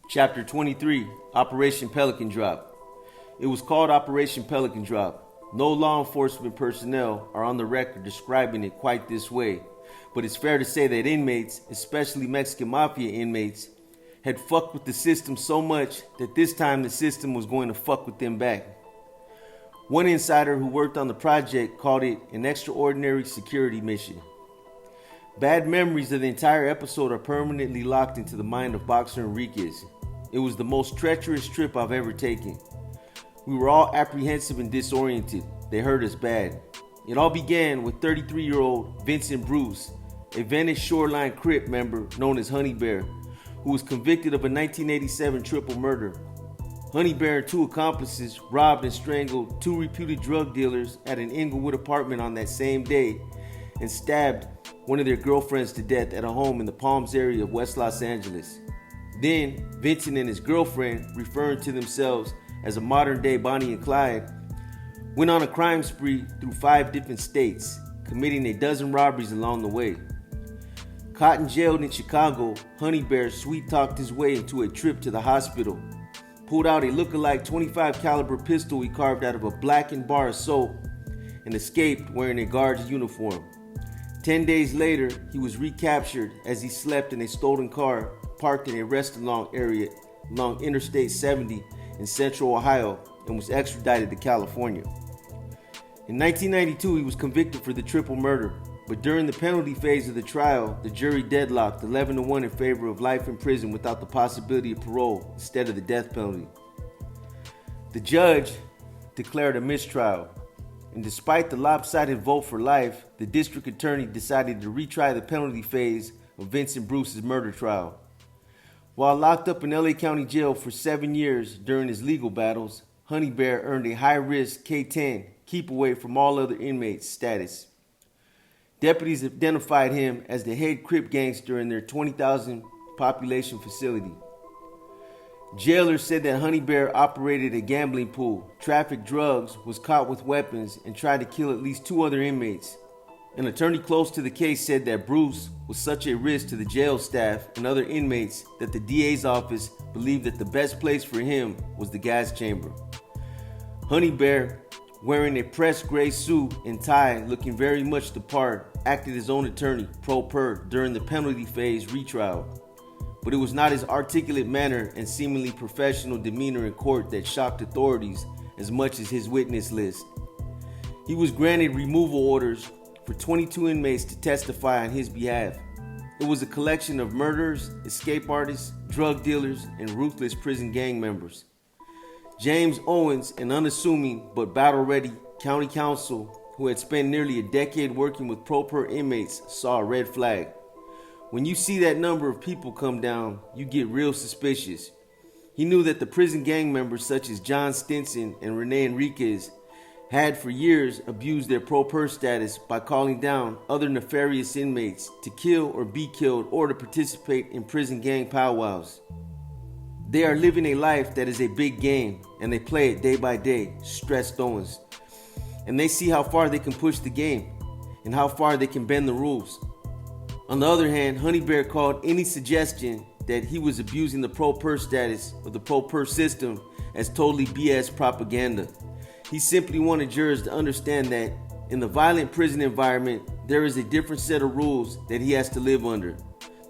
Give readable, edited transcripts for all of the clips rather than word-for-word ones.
Chapter 23, Operation Pelican Drop. It was called Operation Pelican Drop. No law enforcement personnel are on the record describing it quite this way, but it's fair to say that inmates, especially Mexican Mafia inmates, had fucked with the system so much that this time the system was going to fuck with them back. One insider who worked on the project called it an extraordinary security mission. Bad memories of the entire episode are permanently locked into the mind of Boxer Enriquez. It was the most treacherous trip I've ever taken. We were all apprehensive and disoriented. They hurt us bad. It all began with 33-year-old Vincent Bruce, a Venice Shoreline Crip member known as Honey Bear, who was convicted of a 1987 triple murder. Honey Bear and two accomplices robbed and strangled two reputed drug dealers at an Inglewood apartment on that same day and stabbed one of their girlfriends to death at a home in the Palms area of West Los Angeles. Then, Vincent and his girlfriend, referring to themselves as a modern-day Bonnie and Clyde, went on a crime spree through 5 different states, committing a dozen robberies along the way. Caught and jailed in Chicago, Honey Bear sweet-talked his way into a trip to the hospital, pulled out a look-alike .25 caliber pistol he carved out of a blackened bar of soap, and escaped wearing a guard's uniform. 10 days later, he was recaptured as he slept in a stolen car parked in a restaurant area along Interstate 70 in central Ohio and was extradited to California. In 1992, he was convicted for the triple murder, but during the penalty phase of the trial, the jury deadlocked 11-1 in favor of life in prison without the possibility of parole instead of the death penalty. The judge declared a mistrial, and despite the lopsided vote for life, the district attorney decided to retry the penalty phase of Vincent Bruce's murder trial. While locked up in LA County Jail for 7 years during his legal battles, Honey Bear earned a high-risk K-10, keep away from all other inmates status. Deputies identified him as the head Crip gangster in their 20,000 population facility. Jailers said that Honey Bear operated a gambling pool, trafficked drugs, was caught with weapons, and tried to kill at least 2 other inmates. An attorney close to the case said that Bruce was such a risk to the jail staff and other inmates that the DA's office believed that the best place for him was the gas chamber. Honey Bear, wearing a pressed gray suit and tie looking very much the part, acted as own attorney, pro per, during the penalty phase retrial. But it was not his articulate manner and seemingly professional demeanor in court that shocked authorities as much as his witness list. He was granted removal orders for 22 inmates to testify on his behalf. It was a collection of murderers, escape artists, drug dealers, and ruthless prison gang members. James Owens, an unassuming but battle-ready county counsel who had spent nearly a decade working with pro-per inmates, saw a red flag. When you see that number of people come down, you get real suspicious. He knew that the prison gang members such as John Stinson and Rene Enriquez had for years abused their pro-per status by calling down other nefarious inmates to kill or be killed or to participate in prison gang powwows. They are living a life that is a big game, and they play it day by day, stressed Owens. And they see how far they can push the game and how far they can bend the rules. On the other hand, Honey Bear called any suggestion that he was abusing the pro-per status of the pro-per system as totally BS propaganda. He simply wanted jurors to understand that in the violent prison environment, there is a different set of rules that he has to live under.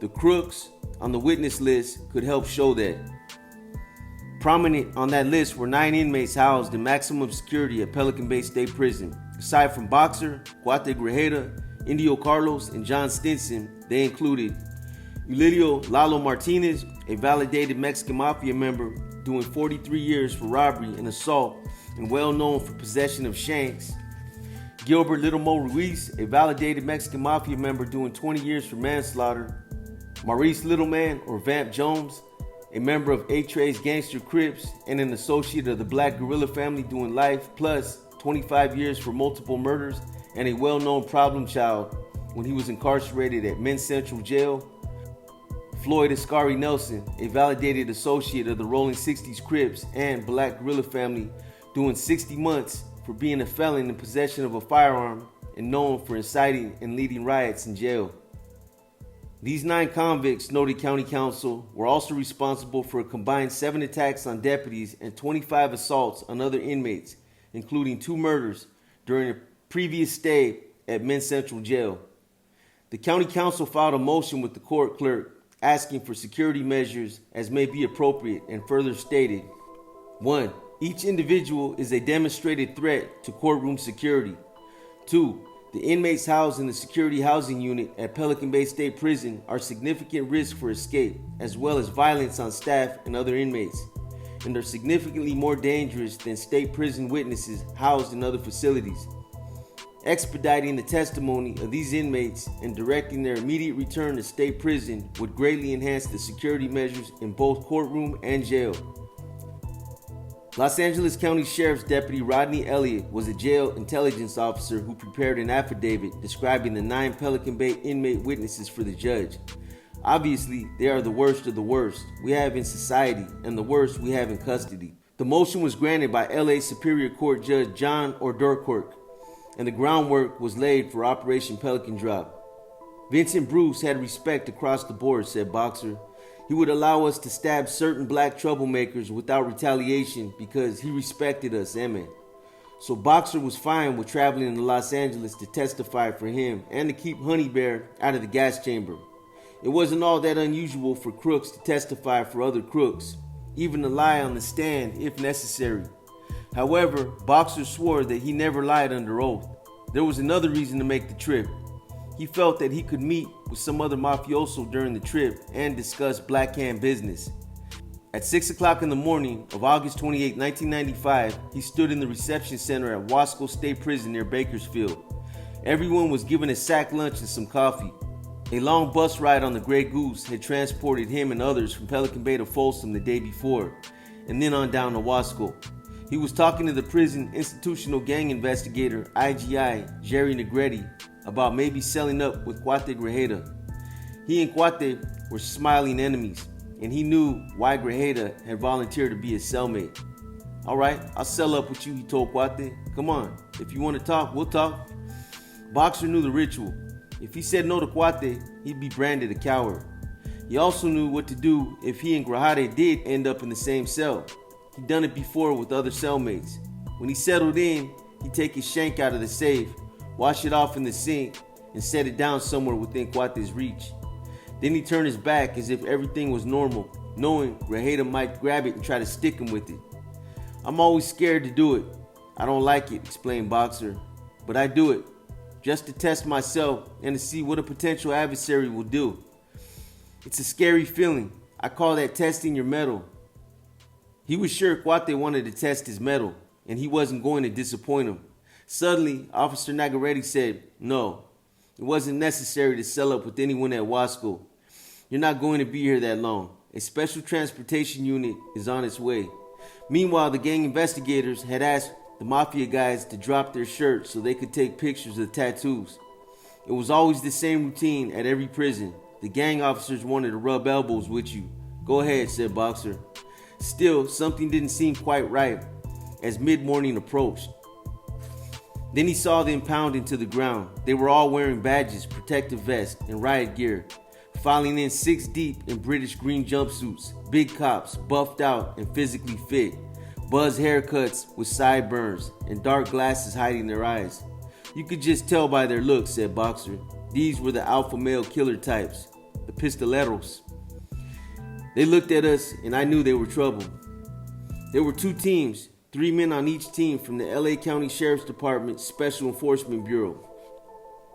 The crooks on the witness list could help show that. Prominent on that list were 9 inmates housed in maximum security at Pelican Bay State Prison. Aside from Boxer, Guate Grajeda, Indio Carlos, and John Stinson, they included Eulilio Lalo Martinez, a validated Mexican Mafia member doing 43 years for robbery and assault and well known for possession of shanks. Gilbert Little Mo Ruiz, a validated Mexican Mafia member doing 20 years for manslaughter. Maurice Littleman, or Vamp Jones, a member of A-Tray's Gangster Crips and an associate of the Black Guerrilla family doing life plus 25 years for multiple murders and a well-known problem child when he was incarcerated at Men's Central Jail. Floyd Ascari Nelson, a validated associate of the Rolling 60s Crips and Black Guerrilla family, doing 60 months for being a felon in possession of a firearm and known for inciting and leading riots in jail. These 9 convicts, noted county counsel, were also responsible for a combined 7 attacks on deputies and 25 assaults on other inmates, including 2 murders during a previous stay at Men's Central Jail. The county counsel filed a motion with the court clerk asking for security measures as may be appropriate and further stated, 1. Each individual is a demonstrated threat to courtroom security. 2. The inmates housed in the security housing unit at Pelican Bay State Prison are significant risk for escape, as well as violence on staff and other inmates, and are significantly more dangerous than state prison witnesses housed in other facilities. Expediting the testimony of these inmates and directing their immediate return to state prison would greatly enhance the security measures in both courtroom and jail. Los Angeles County Sheriff's Deputy Rodney Elliott was a jail intelligence officer who prepared an affidavit describing the 9 Pelican Bay inmate witnesses for the judge. Obviously, they are the worst of the worst we have in society and the worst we have in custody. The motion was granted by LA Superior Court Judge John O'Dourquerque, and the groundwork was laid for Operation Pelican Drop. Vincent Bruce had respect across the board, said Boxer. He would allow us to stab certain black troublemakers without retaliation because he respected us, amen. So Boxer was fine with traveling to Los Angeles to testify for him and to keep Honey Bear out of the gas chamber. It wasn't all that unusual for crooks to testify for other crooks, even to lie on the stand if necessary. However, Boxer swore that he never lied under oath. There was another reason to make the trip. He felt that he could meet with some other mafioso during the trip and discuss Black Hand business. At 6 o'clock in the morning of August 28, 1995, he stood in the reception center at Wasco State Prison near Bakersfield. Everyone was given a sack lunch and some coffee. A long bus ride on the Grey Goose had transported him and others from Pelican Bay to Folsom the day before, and then on down to Wasco. He was talking to the prison institutional gang investigator, IGI, Jerry Negretti, about maybe selling up with Cuate Grajeda. He and Cuate were smiling enemies, and he knew why Grajeda had volunteered to be his cellmate. All right, I'll sell up with you, he told Cuate. Come on, if you want to talk, we'll talk. Boxer knew the ritual. If he said no to Cuate, he'd be branded a coward. He also knew what to do if he and Grajeda did end up in the same cell. He'd done it before with other cellmates. When he settled in, he'd take his shank out of the safe, wash it off in the sink, and set it down somewhere within Cuate's reach. Then he turned his back as if everything was normal, knowing Grajeda might grab it and try to stick him with it. I'm always scared to do it. I don't like it, explained Boxer, but I do it, just to test myself and to see what a potential adversary will do. It's a scary feeling. I call that testing your mettle. He was sure Cuate wanted to test his mettle, and he wasn't going to disappoint him. Suddenly, Officer Nagareti said, no, it wasn't necessary to sell up with anyone at Wasco. You're not going to be here that long. A special transportation unit is on its way. Meanwhile, the gang investigators had asked the mafia guys to drop their shirts so they could take pictures of the tattoos. It was always the same routine at every prison. The gang officers wanted to rub elbows with you. Go ahead, said Boxer. Still, something didn't seem quite right as mid-morning approached. Then he saw them pound into the ground. They were all wearing badges, protective vests, and riot gear, filing in 6 deep in British green jumpsuits, big cops, buffed out and physically fit, buzz haircuts with sideburns, and dark glasses hiding their eyes. You could just tell by their looks, said Boxer. These were the alpha male killer types, the pistoleros. They looked at us, and I knew they were trouble. There were 2 teams, 3 men on each team from the LA County Sheriff's Department Special Enforcement Bureau.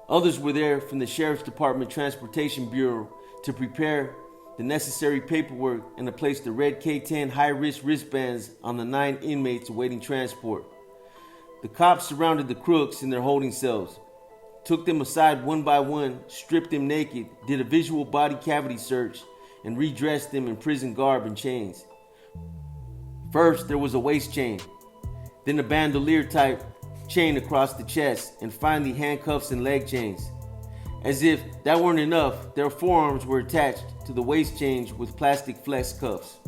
Others were there from the Sheriff's Department Transportation Bureau to prepare the necessary paperwork and to place the red K-10 high-risk wristbands on the 9 inmates awaiting transport. The cops surrounded the crooks in their holding cells, took them aside one by one, stripped them naked, did a visual body cavity search, and redressed them in prison garb and chains. First, there was a waist chain, then a bandolier type chain across the chest, and finally handcuffs and leg chains. As if that weren't enough, their forearms were attached to the waist chains with plastic flex cuffs.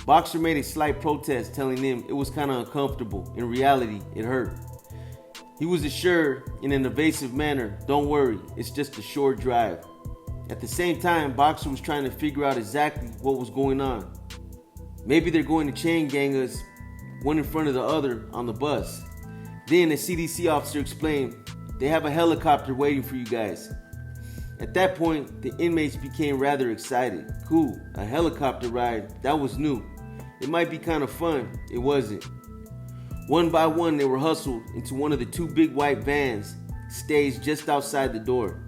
Boxer made a slight protest, telling them it was kind of uncomfortable. In reality, it hurt. He was assured in an evasive manner, don't worry, it's just a short drive. At the same time, Boxer was trying to figure out exactly what was going on. Maybe they're going to chain gang us, one in front of the other, on the bus. Then a CDC officer explained, they have a helicopter waiting for you guys. At that point, the inmates became rather excited. Cool, a helicopter ride, that was new. It might be kind of fun, it wasn't. One by one, they were hustled into one of the two big white vans staged just outside the door.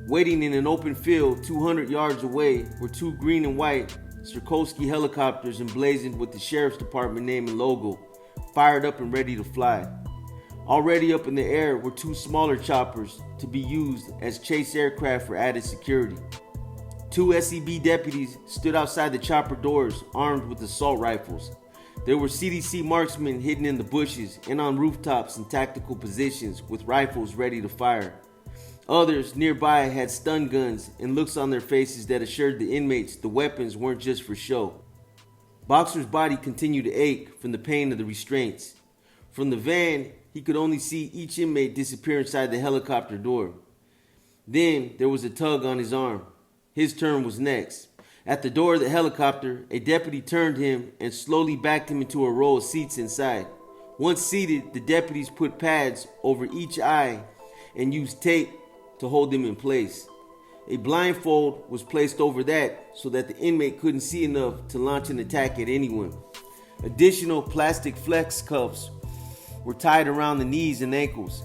Waiting in an open field 200 yards away were two green and white Sikorsky helicopters emblazoned with the Sheriff's Department name and logo, fired up and ready to fly. Already up in the air were two smaller choppers to be used as chase aircraft for added security. Two SEB deputies stood outside the chopper doors armed with assault rifles. There were CDC marksmen hidden in the bushes and on rooftops in tactical positions with rifles ready to fire. Others nearby had stun guns and looks on their faces that assured the inmates the weapons weren't just for show. Boxer's body continued to ache from the pain of the restraints. From the van, he could only see each inmate disappear inside the helicopter door. Then there was a tug on his arm. His turn was next. At the door of the helicopter, a deputy turned him and slowly backed him into a row of seats inside. Once seated, the deputies put pads over each eye and used tape to hold them in place. A blindfold was placed over that so that the inmate couldn't see enough to launch an attack at anyone. Additional plastic flex cuffs were tied around the knees and ankles.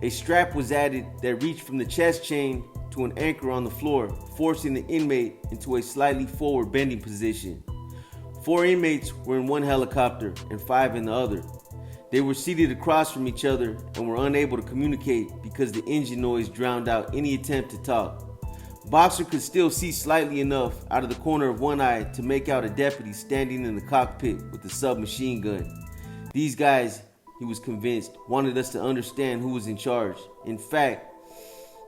A strap was added that reached from the chest chain to an anchor on the floor, forcing the inmate into a slightly forward bending position. 4 inmates were in one helicopter and 5 in the other. They were seated across from each other and were unable to communicate because the engine noise drowned out any attempt to talk. Boxer could still see slightly enough out of the corner of one eye to make out a deputy standing in the cockpit with a submachine gun. These guys, he was convinced, wanted us to understand who was in charge. In fact,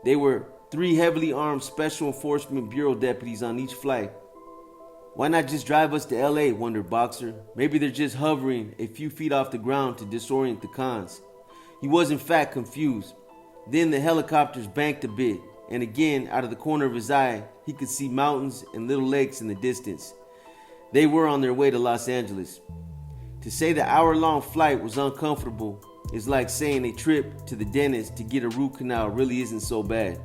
they were 3 heavily armed Special Enforcement Bureau deputies on each flight. Why not just drive us to LA, wondered Boxer. Maybe they're just hovering a few feet off the ground to disorient the cons. He was in fact confused. Then the helicopters banked a bit, and again, out of the corner of his eye, he could see mountains and little lakes in the distance. They were on their way to Los Angeles. To say the hour-long flight was uncomfortable is like saying a trip to the dentist to get a root canal really isn't so bad.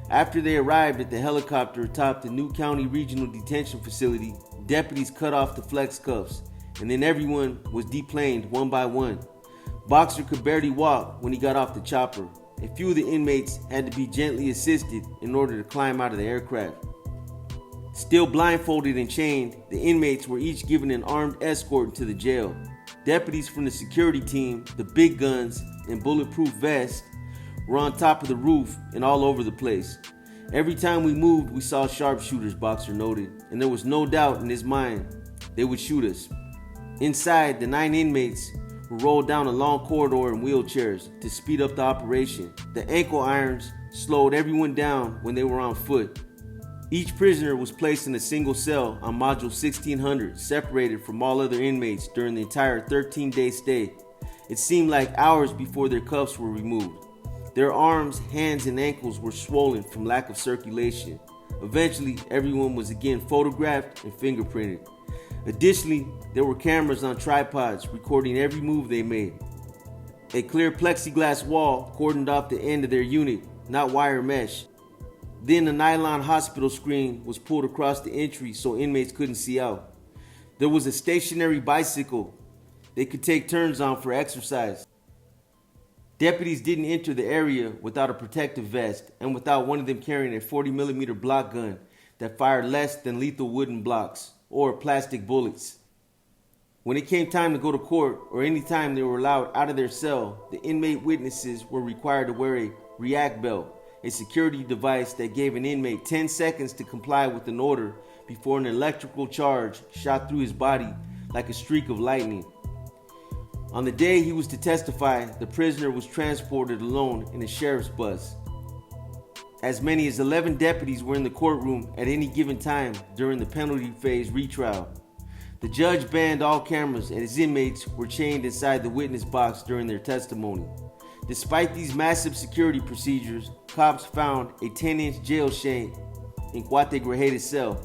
After they arrived at the helicopter atop the New County Regional Detention Facility, deputies cut off the flex cuffs, and then everyone was deplaned one by one. Boxer could barely walk when he got off the chopper. A few of the inmates had to be gently assisted in order to climb out of the aircraft. Still blindfolded and chained, the inmates were each given an armed escort to the jail. Deputies from the security team, the big guns, and bulletproof vests were on top of the roof and all over the place. Every time we moved, we saw sharpshooters, Boxer noted, and there was no doubt in his mind they would shoot us. Inside, the 9 inmates were rolled down a long corridor in wheelchairs to speed up the operation. The ankle irons slowed everyone down when they were on foot. Each prisoner was placed in a single cell on module 1600, separated from all other inmates during the entire 13-day stay. It seemed like hours before their cuffs were removed. Their arms, hands, and ankles were swollen from lack of circulation. Eventually, everyone was again photographed and fingerprinted. Additionally, there were cameras on tripods recording every move they made. A clear plexiglass wall cordoned off the end of their unit, not wire mesh. Then a nylon hospital screen was pulled across the entry so inmates couldn't see out. There was a stationary bicycle they could take turns on for exercise. Deputies didn't enter the area without a protective vest and without one of them carrying a 40mm block gun that fired less than lethal wooden blocks or plastic bullets. When it came time to go to court, or any time they were allowed out of their cell, the inmate witnesses were required to wear a react belt, a security device that gave an inmate 10 seconds to comply with an order before an electrical charge shot through his body like a streak of lightning. On the day he was to testify, the prisoner was transported alone in a sheriff's bus. As many as 11 deputies were in the courtroom at any given time during the penalty phase retrial. The judge banned all cameras and his inmates were chained inside the witness box during their testimony. Despite these massive security procedures, cops found a 10-inch jail chain in Cuategraje's cell.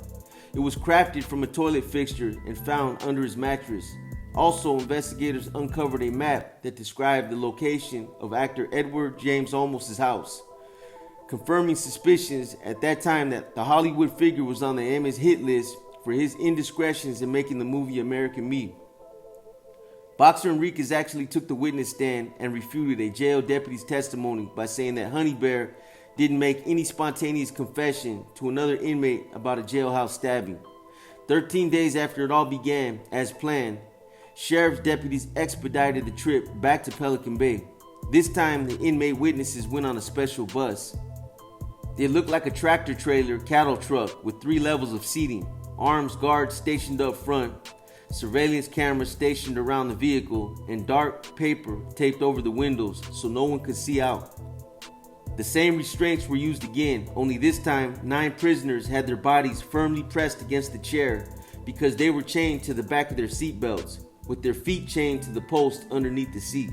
It was crafted from a toilet fixture and found under his mattress. Also, investigators uncovered a map that described the location of actor Edward James Olmos' house, confirming suspicions at that time that the Hollywood figure was on the Emma's hit list for his indiscretions in making the movie American Me. Boxer Enriquez actually took the witness stand and refuted a jail deputy's testimony by saying that Honey Bear didn't make any spontaneous confession to another inmate about a jailhouse stabbing. 13 days after it all began, as planned, sheriff's deputies expedited the trip back to Pelican Bay. This time, the inmate witnesses went on a special bus. It looked like a tractor trailer cattle truck with 3 levels of seating, armed guards stationed up front, surveillance cameras stationed around the vehicle, and dark paper taped over the windows so no one could see out. The same restraints were used again, only this time 9 prisoners had their bodies firmly pressed against the chair because they were chained to the back of their seat belts, with their feet chained to the post underneath the seat.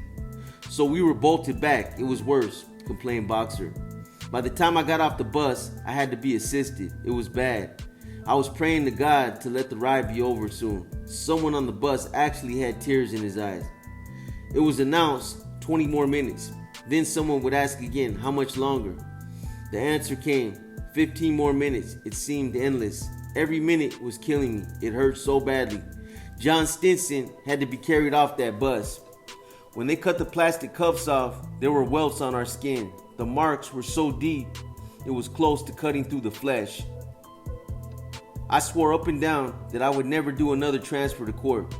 So we were bolted back. It was worse, complained Boxer. By the time I got off the bus, I had to be assisted. It was bad. I was praying to God to let the ride be over soon. Someone on the bus actually had tears in his eyes. It was announced 20 more minutes. Then someone would ask again, how much longer? The answer came, 15 more minutes. It seemed endless. Every minute was killing me. It hurt so badly. John Stinson had to be carried off that bus. When they cut the plastic cuffs off, there were welts on our skin. The marks were so deep, it was close to cutting through the flesh. I swore up and down that I would never do another transfer to court.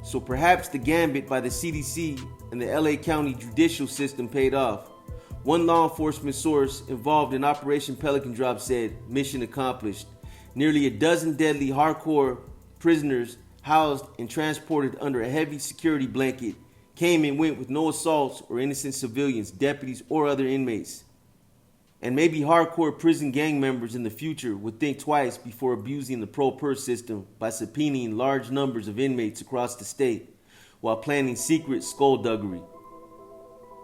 So perhaps the gambit by the CDC and the LA County judicial system paid off. One law enforcement source involved in Operation Pelican Drop said, mission accomplished. Nearly a dozen deadly hardcore prisoners housed and transported under a heavy security blanket came and went with no assaults or innocent civilians, deputies, or other inmates. And maybe hardcore prison gang members in the future would think twice before abusing the pro-per system by subpoenaing large numbers of inmates across the state while planning secret skullduggery.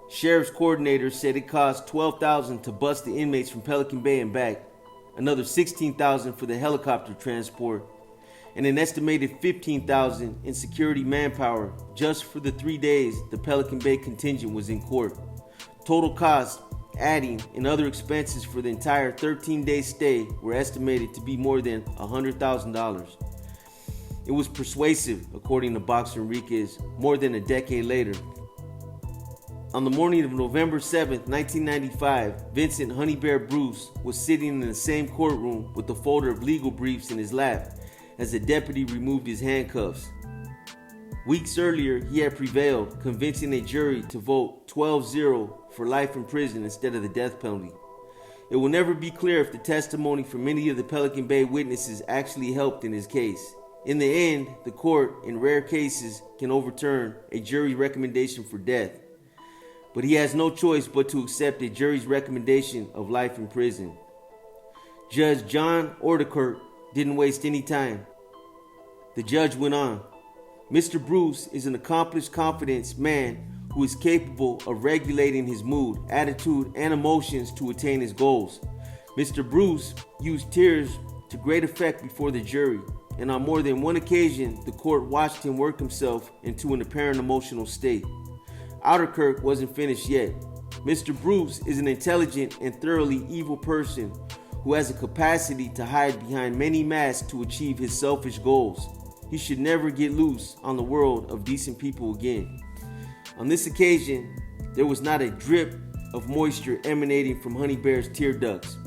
Sheriff's coordinator said it cost $12,000 to bust the inmates from Pelican Bay and back, another $16,000 for the helicopter transport, and an estimated $15,000 in security manpower just for the 3 days the Pelican Bay contingent was in court. Total costs, adding in other expenses for the entire 13-day stay, were estimated to be more than $100,000. It was persuasive, according to Boxer Enriquez, more than a decade later. On the morning of November 7, 1995, Vincent Honey Bear Bruce was sitting in the same courtroom with a folder of legal briefs in his lap as the deputy removed his handcuffs. Weeks earlier, he had prevailed, convincing a jury to vote 12-0 for life in prison instead of the death penalty. It will never be clear if the testimony from many of the Pelican Bay witnesses actually helped in his case. In the end, the court, in rare cases, can overturn a jury recommendation for death. But he has no choice but to accept a jury's recommendation of life in prison. Judge John Ordekirk didn't waste any time. The judge went on. Mr. Bruce is an accomplished confidence man who is capable of regulating his mood, attitude, and emotions to attain his goals. Mr. Bruce used tears to great effect before the jury, and on more than one occasion, the court watched him work himself into an apparent emotional state. Outerkirk wasn't finished yet. Mr. Bruce is an intelligent and thoroughly evil person who has a capacity to hide behind many masks to achieve his selfish goals. He should never get loose on the world of decent people again. On this occasion, there was not a drip of moisture emanating from Honey Bear's tear ducts.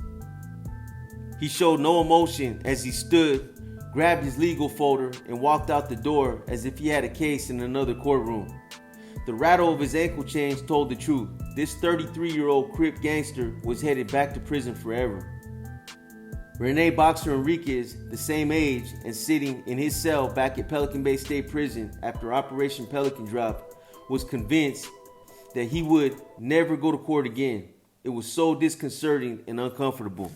He showed no emotion as he stood, grabbed his legal folder, and walked out the door as if he had a case in another courtroom. The rattle of his ankle chains told the truth. This 33-year-old Crip gangster was headed back to prison forever. Rene Boxer Enriquez, the same age and sitting in his cell back at Pelican Bay State Prison after Operation Pelican Drop, was convinced that he would never go to court again. It was so disconcerting and uncomfortable.